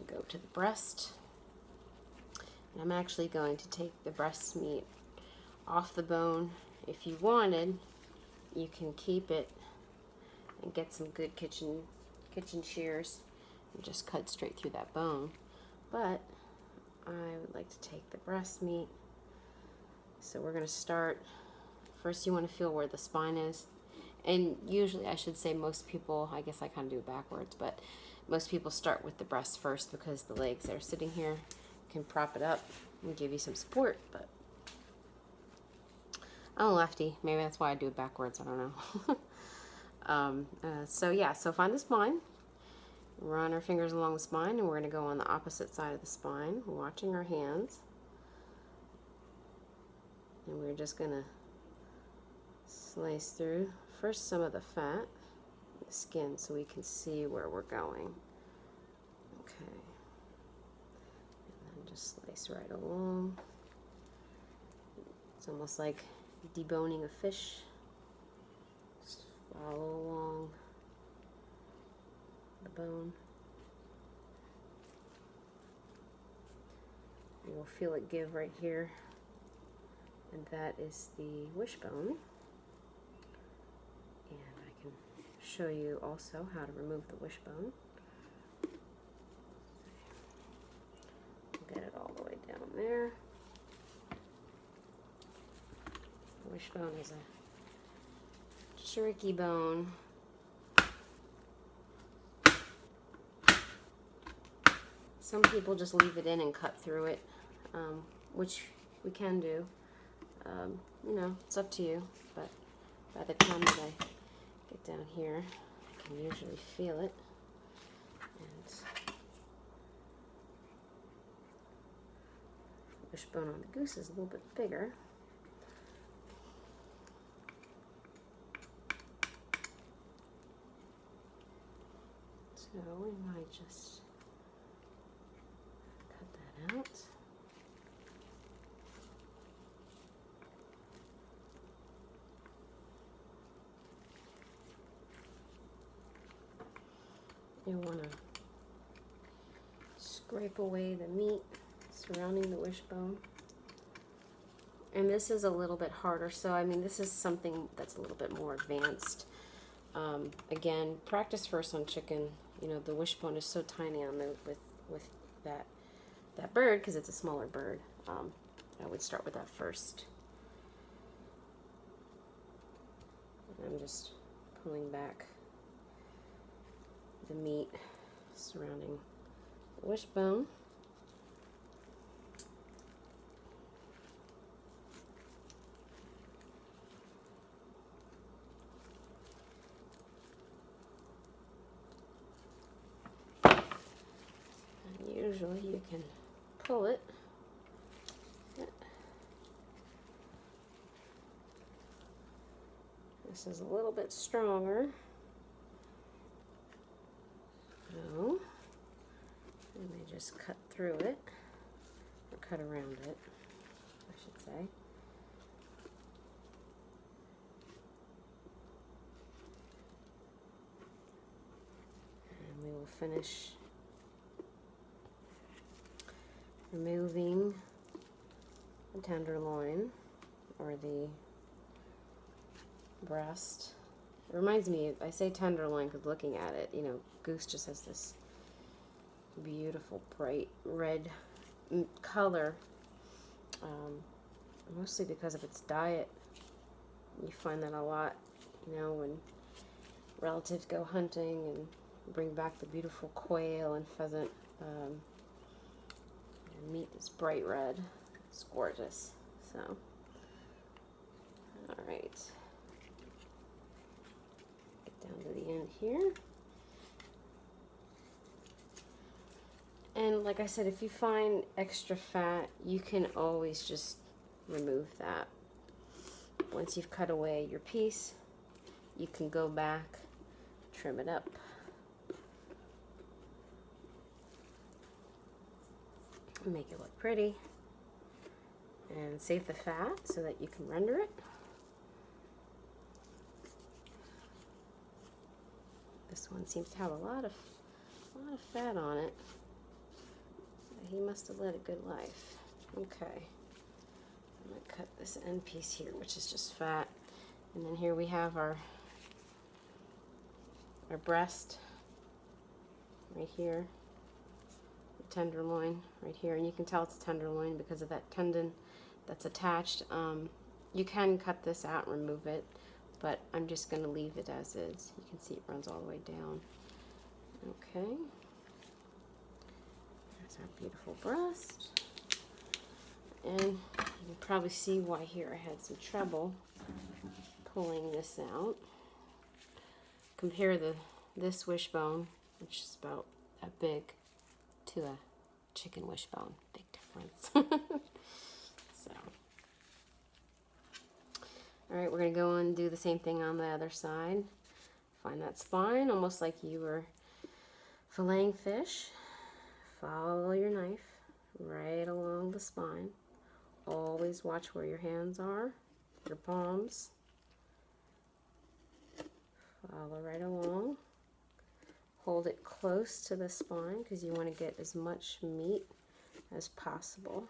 go to the breast. And I'm actually going to take the breast meat off the bone. If you wanted, you can keep it and get some good kitchen shears and just cut straight through that bone. But I would like to take the breast meat. So we're going to start, first you want to feel where the spine is. And usually, I should say most people, I guess I kind of do it backwards, but most people start with the breast first because the legs that are sitting here can prop it up and give you some support. But I'm a lefty. Maybe that's why I do it backwards. I don't know. So yeah, so find the spine. Run our fingers along the spine, and we're going to go on the opposite side of the spine, watching our hands. And we're just going to slice through first some of the fat, the skin, so we can see where we're going. Okay. And then just slice right along. It's almost like deboning a fish. Just follow along the bone. You will feel it give right here. And that is the wishbone. And I can show you also how to remove the wishbone. Get it all the way down there. The wishbone is a tricky bone. Some people just leave it in and cut through it, which we can do. You know, it's up to you, but by the time that I get down here, I can usually feel it. And the wishbone on the goose is a little bit bigger. So we might just cut that out. You want to scrape away the meat surrounding the wishbone. And this is a little bit harder, so I mean this is something that's a little bit more advanced. Again, practice first on chicken. You know, the wishbone is so tiny on the with that bird because it's a smaller bird. I would start with that first. And I'm just pulling back the meat surrounding the wishbone. And usually you can pull it. This is a little bit stronger. So, let me just cut through it, or cut around it, I should say. And we will finish removing the tenderloin, or the breast. It reminds me, I say tenderloin because looking at it, you know, goose just has this beautiful bright red color, mostly because of its diet. You find that a lot, you know, when relatives go hunting and bring back the beautiful quail and pheasant. Meat is bright red. It's gorgeous. So, all right. Down to the end here. And like I said, if you find extra fat, you can always just remove that. Once you've cut away your piece, you can go back, trim it up. Make it look pretty. And save the fat so that you can render it. This one seems to have a lot of fat on it. he must have led a good life. Okay. I'm going to cut this end piece here, which is just fat. And then here we have our breast right here, the tenderloin right here, and you can tell it's a tenderloin because of that tendon that's attached. You can cut this out and remove it, but I'm just going to leave it as is. You can see it runs all the way down. Okay, there's our beautiful breast, and you can probably see why here I had some trouble pulling this out. Compare this wishbone, which is about that big, to a chicken wishbone. Big difference. So, all right, we're gonna go and do the same thing on the other side. Find that spine, almost like you were filleting fish. Follow your knife right along the spine. Always watch where your hands are, your palms. Follow right along. Hold it close to the spine because you want to get as much meat as possible.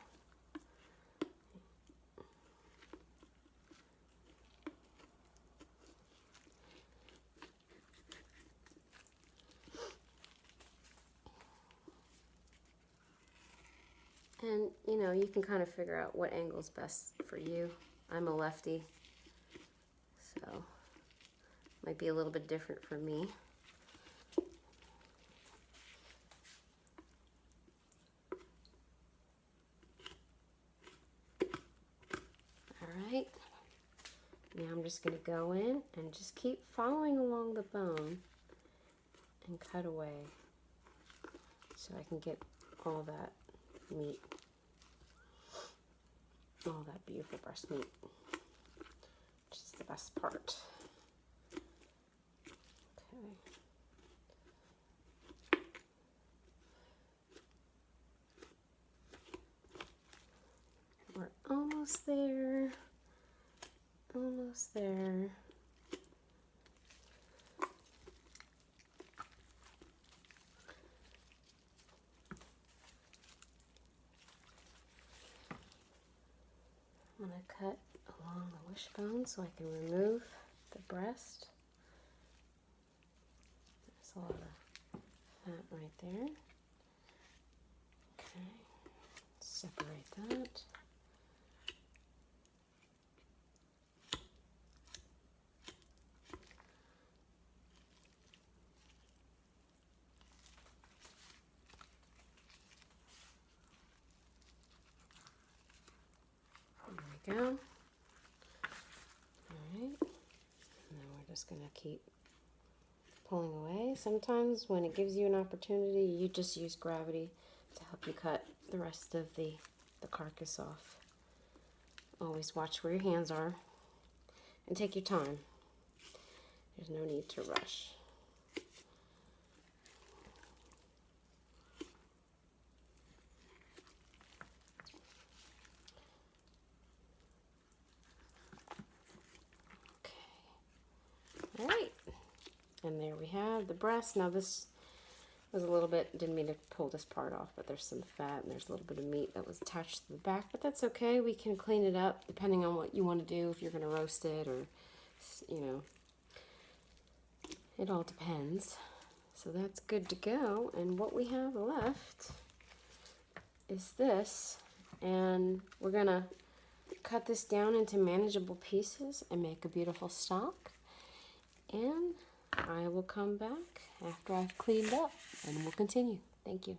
And you know, you can kind of figure out what angle's best for you. I'm a lefty, so might be a little bit different for me. Alright, now I'm just going to go in and just keep following along the bone and cut away so I can get all that meat, all that beautiful breast meat, which is the best part. Okay. We're almost there. Almost there. I'm going to cut along the wishbone so I can remove the breast. There's a lot of fat right there. Okay, separate that. There we go. Alright, and then we're just going to keep pulling away. Sometimes when it gives you an opportunity, you just use gravity to help you cut the rest of the carcass off. Always watch where your hands are and take your time. There's no need to rush. All right, and there we have the breast. Now this was a little bit, didn't mean to pull this part off, but there's some fat and there's a little bit of meat that was attached to the back, but that's okay. We can clean it up depending on what you want to do, if you're going to roast it or, you know, it all depends. So that's good to go, and what we have left is this, and we're going to cut this down into manageable pieces and make a beautiful stock. And I will come back after I've cleaned up and we'll continue. Thank you.